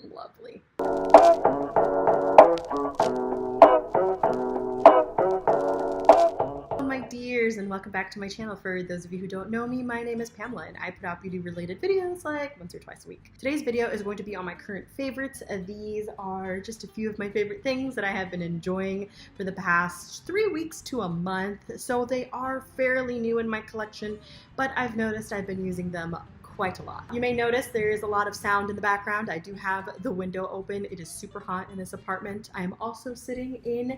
and lovely. My dears, and welcome back to my channel. For those of you who don't know me, my name is Pamela and I put out beauty related videos like once or twice a week. Today's video is going to be on my current favorites. These are just a few of my favorite things that I have been enjoying for the past 3 weeks to a month. So they are fairly new in my collection, but I've noticed I've been using them quite a lot. You may notice there is a lot of sound in the background. I do have the window open. It is super hot in this apartment. I am also sitting in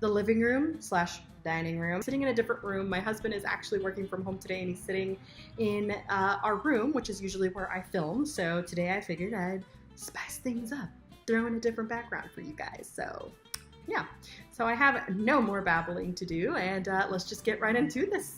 the living room slash dining room, sitting in a different room. My husband is actually working from home today and he's sitting in our room, which is usually where I film. So today I figured I'd spice things up, throw in a different background for you guys. So yeah, so I have no more babbling to do, and let's just get right into this.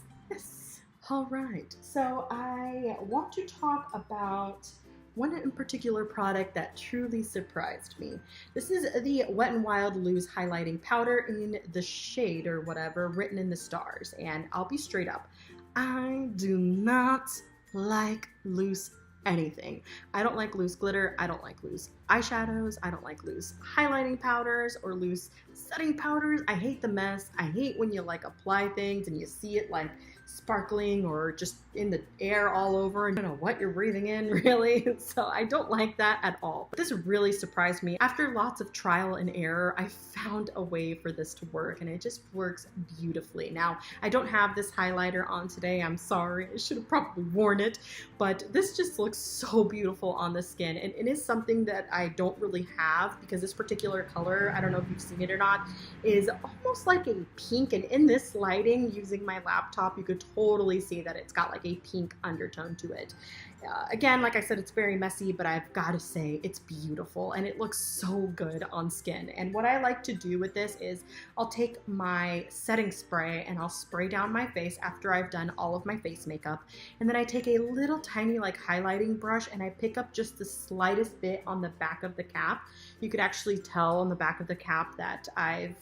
All right, so I want to talk about one in particular product that truly surprised me. This is the Wet n Wild Loose Highlighting Powder in the shade or whatever, Written in the Stars. And I'll be straight up, I do not like loose anything. I don't like loose glitter. I don't like loose eyeshadows. I don't like loose highlighting powders or loose setting powders. I hate the mess. I hate when you like apply things and you see it like sparkling or just in the air all over and you don't know what you're breathing in, really. So I don't like that at all. But this really surprised me. After lots of trial and error, I found a way for this to work, and it just works beautifully. Now, I don't have this highlighter on today. I'm sorry. I should have probably worn it, but this just looks so beautiful on the skin, and it is something that I don't really have because this particular color, I don't know if you've seen it or not, is almost like a pink, and in this lighting using my laptop, you could totally see that it's got like a pink undertone to it. Again, like I said, it's very messy, but I've got to say it's beautiful and it looks so good on skin. And what I like to do with this is I'll take my setting spray and I'll spray down my face after I've done all of my face makeup. And then I take a little tiny like highlighting brush and I pick up just the slightest bit on the back of the cap. You could actually tell on the back of the cap that I've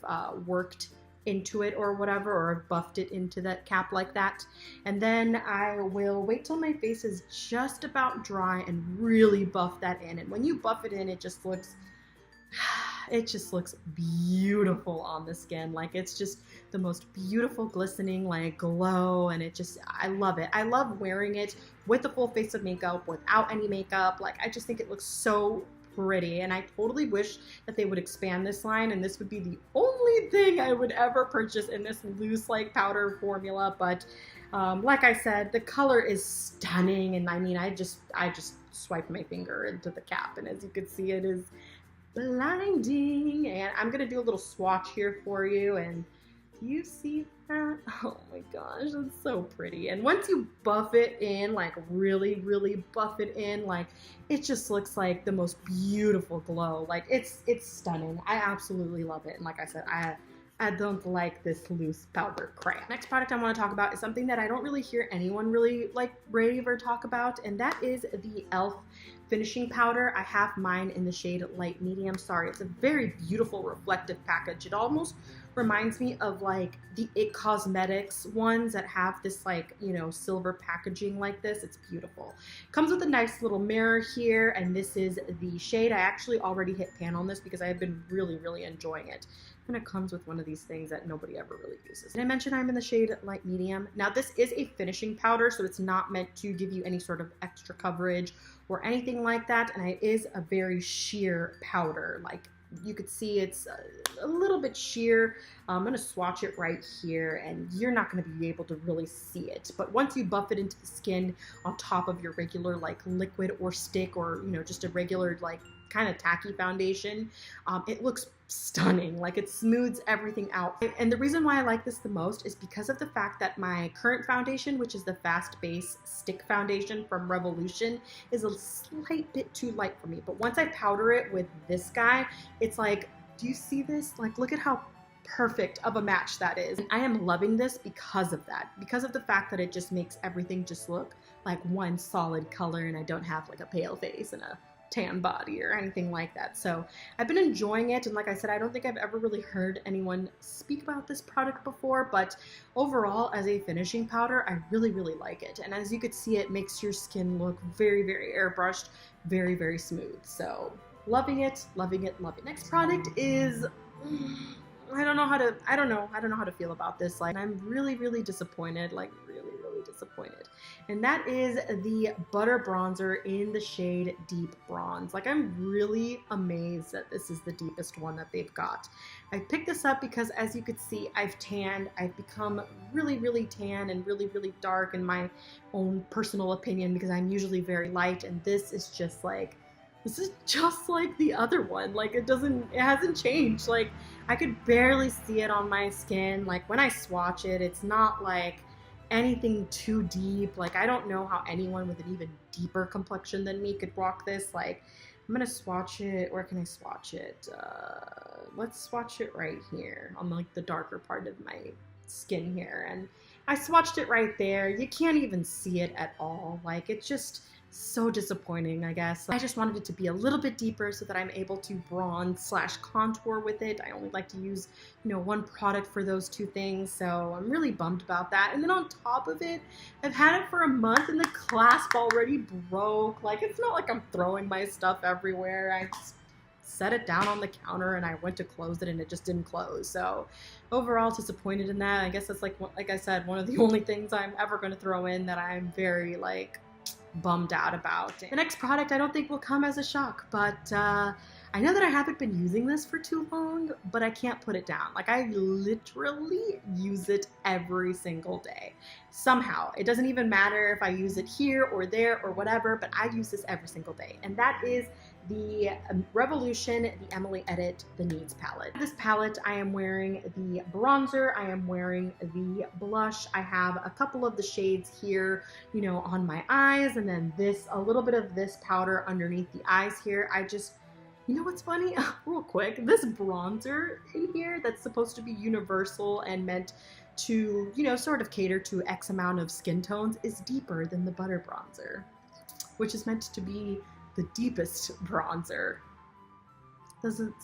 worked into it or whatever, or buffed it into that cap like that. And then I will wait till my face is just about dry and really buff that in. And when you buff it in, it just looks beautiful on the skin. Like it's just the most beautiful glistening like glow, and it just, I love it. I love wearing it with a full face of makeup, without any makeup. Like I just think it looks so pretty, and I totally wish that they would expand this line and this would be the only thing I would ever purchase in this loose like powder formula. But like I said, the color is stunning, and I mean I just swiped my finger into the cap, and as you can see, it is blinding. And I'm gonna do a little swatch here for you, and do you see that? Oh my gosh, it's so pretty. And once you buff it in, like really buff it in, like it just looks like the most beautiful glow. Like it's stunning. I absolutely love it. And like I said, I don't like this loose powder crap. Next product I want to talk about is something that I don't really hear anyone really like rave or talk about, and that is the e.l.f. finishing powder. I have mine in the shade light medium. Sorry, it's a very beautiful reflective package. It almost reminds me of like the IT Cosmetics ones that have this like, you know, silver packaging like this. It's beautiful. Comes with a nice little mirror here, and this is the shade. I actually already hit pan on this because I have been really enjoying it. And it comes with one of these things that nobody ever really uses. And I mentioned I'm in the shade light medium. Now this is a finishing powder, so it's not meant to give you any sort of extra coverage or anything like that. And it is a very sheer powder. Like you could see it's a little bit sheer. I'm going to swatch it right here, and you're not going to be able to really see it. But once you buff it into the skin on top of your regular like liquid or stick, or you know, just a regular like kind of tacky foundation, it looks stunning. Like it smooths everything out. And the reason why I like this the most is because of the fact that my current foundation, which is the Fast Base Stick Foundation from Revolution, is a slight bit too light for me. But once I powder it with this guy, it's like, do you see this? Like, look at how perfect of a match that is. And I am loving this because of that, because of the fact that it just makes everything just look like one solid color, and I don't have like a pale face and a tan body or anything like that. So I've been enjoying it, and like I said, I don't think I've ever really heard anyone speak about this product before, but overall as a finishing powder, I really like it. And as you could see, it makes your skin look very airbrushed, very smooth. So loving it, loving it, loving it. Next product is, I don't know how to feel about this. Like, I'm really disappointed, like really disappointed. And that is the Butter Bronzer in the shade Deep Bronze. Like, I'm really amazed that this is the deepest one that they've got. I picked this up because, as you could see, I've tanned. I've become really tan and really dark in my own personal opinion because I'm usually very light, and this is just like the other one. Like, it hasn't changed. Like, I could barely see it on my skin. Like, when I swatch it, it's not like anything too deep. Like, I don't know how anyone with an even deeper complexion than me could rock this. Like, I'm gonna swatch it. Where can I swatch it? Let's swatch it right here on like the darker part of my skin here. And I swatched it right there. You can't even see it at all. Like, it's just so disappointing, I guess. I just wanted it to be a little bit deeper so that I'm able to bronze / contour with it. I only like to use, you know, one product for those two things, so I'm really bummed about that. And then on top of it, I've had it for a month and the clasp already broke. Like, it's not like I'm throwing my stuff everywhere. I just set it down on the counter and I went to close it and it just didn't close. So overall, disappointed in that. I guess that's like I said, one of the only things I'm ever going to throw in that I'm very like bummed out about. The next product I don't think will come as a shock, but I know that I haven't been using this for too long, but I can't put it down. Like, I literally use it every single day. Somehow. It doesn't even matter if I use it here or there or whatever, but I use this every single day. And that is the Revolution, the Emily Edit, the Needs palette. This palette, I am wearing the bronzer, I am wearing the blush, I have a couple of the shades here, you know, on my eyes, and then a little bit of this powder underneath the eyes here. You know what's funny? Real quick, this bronzer in here that's supposed to be universal and meant to, you know, sort of cater to X amount of skin tones is deeper than the Butter Bronzer, which is meant to be the deepest bronzer. It doesn't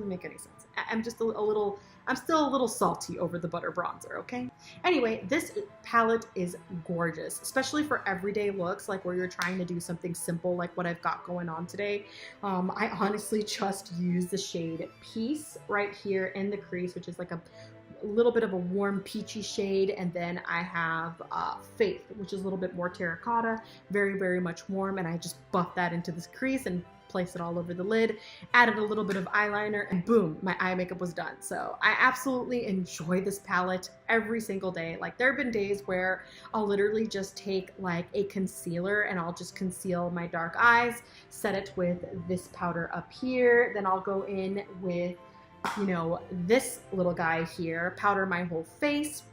make any sense. I'm still a little salty over the Butter Bronzer, okay? Anyway, this palette is gorgeous, especially for everyday looks, like where you're trying to do something simple like what I've got going on today. I honestly just use the shade Peace right here in the crease, which is like a little bit of a warm peachy shade, and then I have Faith, which is a little bit more terracotta, very much warm, and I just buff that into this crease and place it all over the lid, added a little bit of eyeliner, and boom, my eye makeup was done. So I absolutely enjoy this palette every single day. Like, there have been days where I'll literally just take like a concealer and I'll just conceal my dark eyes, set it with this powder up here, then I'll go in with, you know, this little guy here, powder my whole face.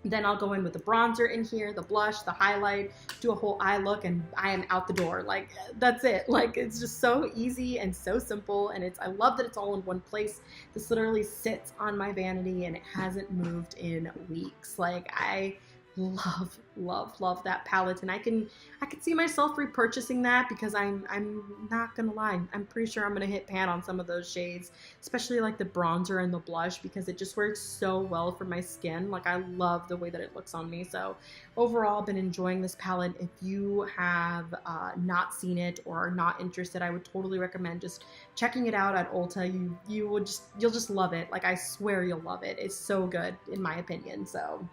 Then I'll go in with the bronzer in here, the blush, the highlight, do a whole eye look, and I am out the door. Like, that's it. Like, it's just so easy and so simple, and I love that it's all in one place. This literally sits on my vanity and it hasn't moved in weeks. Like, I love that palette, and I can see myself repurchasing that because I'm not gonna lie, I'm pretty sure I'm gonna hit pan on some of those shades, especially like the bronzer and the blush, because it just works so well for my skin. Like, I love the way that it looks on me. So overall, I've been enjoying this palette. If you have not seen it or are not interested, I would totally recommend just checking it out at Ulta. You'll just love it. Like, I swear you'll love it. It's so good in my opinion. So.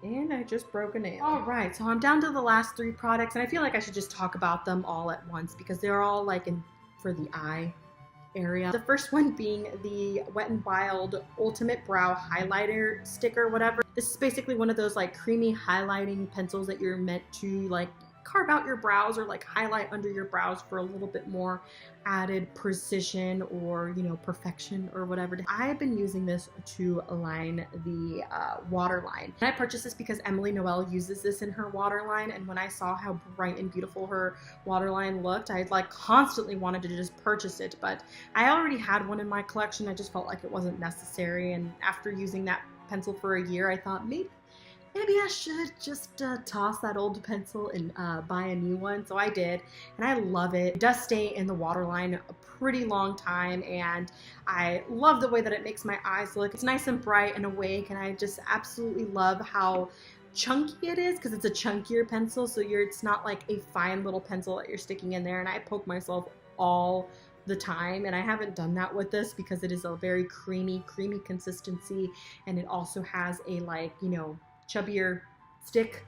And I just broke a nail. All right, so I'm down to the last 3 products, and I feel like I should just talk about them all at once because they're all like for the eye area. The first one being the Wet n Wild Ultimate Brow Highlighter Sticker, whatever. This is basically one of those like creamy highlighting pencils that you're meant to like carve out your brows or like highlight under your brows for a little bit more added precision or, you know, perfection or whatever. I have been using this to line the waterline. And I purchased this because Emily Noel uses this in her waterline, and when I saw how bright and beautiful her waterline looked, I like constantly wanted to just purchase it, but I already had one in my collection. I just felt like it wasn't necessary, and after using that pencil for a year, I thought maybe I should just toss that old pencil and buy a new one. So I did, and I love it. It does stay in the waterline a pretty long time, and I love the way that it makes my eyes look. It's nice and bright and awake, and I just absolutely love how chunky it is because it's a chunkier pencil, so it's not like a fine little pencil that you're sticking in there, and I poke myself all the time, and I haven't done that with this because it is a very creamy consistency, and it also has a, like, you know, chubbier stick.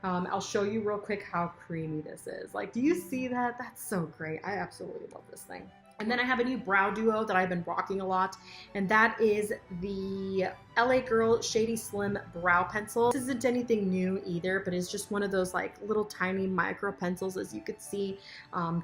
I'll show you real quick how creamy this is. Like, do you see that? That's so great. I absolutely love this thing. And then I have a new brow duo that I've been rocking a lot, and that is the LA Girl Shady Slim Brow Pencil. This isn't anything new either, but it's just one of those like little tiny micro pencils, as you could see,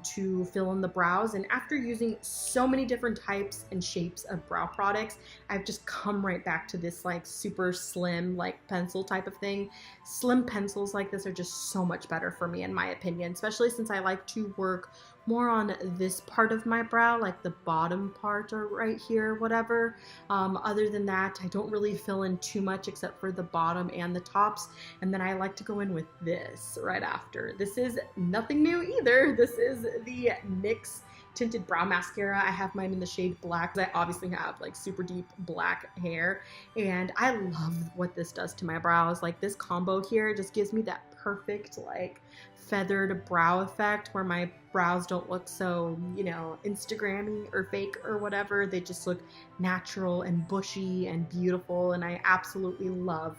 to fill in the brows. And after using so many different types and shapes of brow products, I've just come right back to this like super slim like pencil type of thing. Slim pencils like this are just so much better for me in my opinion, especially since I like to work more on this part of my brow, like the bottom part or right here, whatever. Other than that, I don't really fill in too much except for the bottom and the tops. And then I like to go in with this right after. This is nothing new either. This is the NYX tinted brow mascara. I have mine in the shade black. I obviously have like super deep black hair, and I love what this does to my brows. Like, this combo here just gives me that perfect like feathered brow effect where my brows don't look so, you know, Instagrammy or fake or whatever. They just look natural and bushy and beautiful, and I absolutely love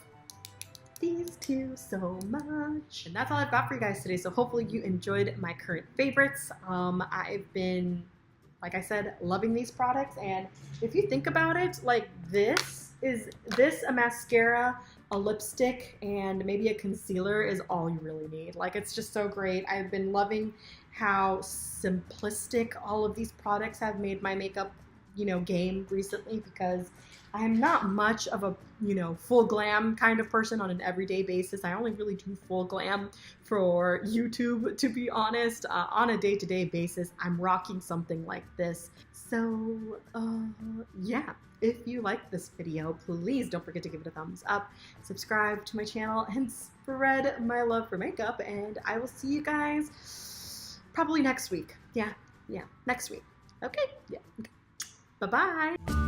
these two so much. And that's all I've got for you guys today, so hopefully you enjoyed my current favorites. I've been, like I said, loving these products, and if you think about it, like, this a mascara, a lipstick, and maybe a concealer is all you really need. Like, it's just so great. I've been loving how simplistic all of these products have made my makeup, you know, game recently, because I'm not much of a, you know, full glam kind of person on an everyday basis. I only really do full glam for YouTube, to be honest. On a day-to-day basis, I'm rocking something like this. So, yeah. If you like this video, please don't forget to give it a thumbs up, subscribe to my channel, and spread my love for makeup. And I will see you guys probably next week. Yeah, next week. Okay, yeah. Okay. Bye-bye.